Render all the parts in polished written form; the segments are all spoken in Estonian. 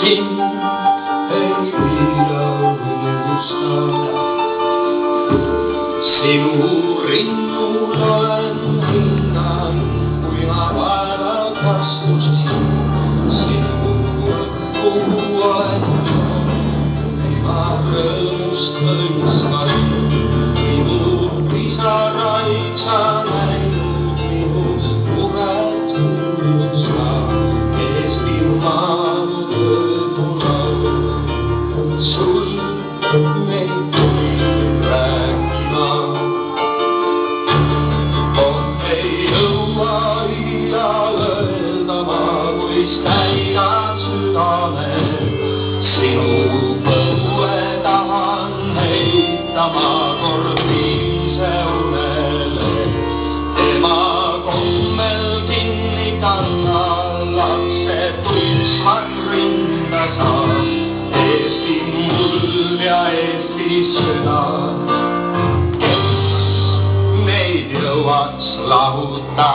Mind ei pidä unustaa. Sinun rinnulla olen hinnan, kuinka vailla kastustin. Sinulle puhuen, kuinka rõõmustan sain. Minun pisaraitsa näinud, minus muret unustaa. Eesti maa tõdula, sul meid rääkima. Ei jõua iial öelda ma, kuis täidad südame. Sinu põue tahan heita ma kord viimse unele. Tema kommel kinni kanna, lapsed tuisvad rinda saab. Eesti muld ja Eesti süda, meid jõuaks lahuta.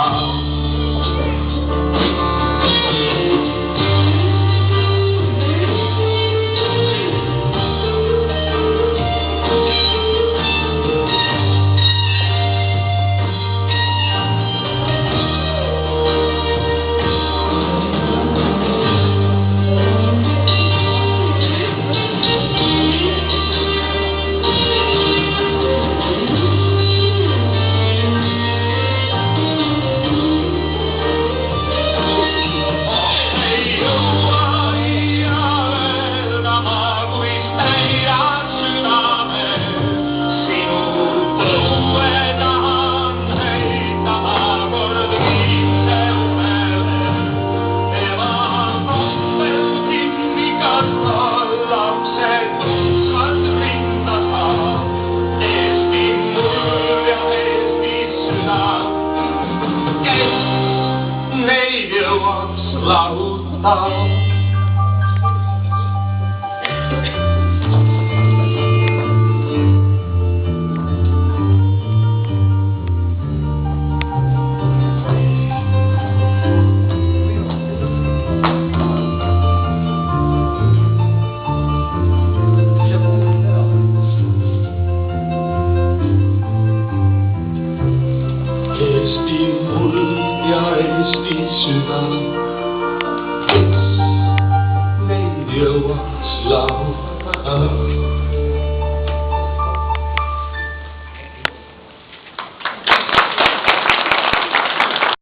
Lahuta. Eesti muld ja Eesti süda, meid jõuaks lahuta.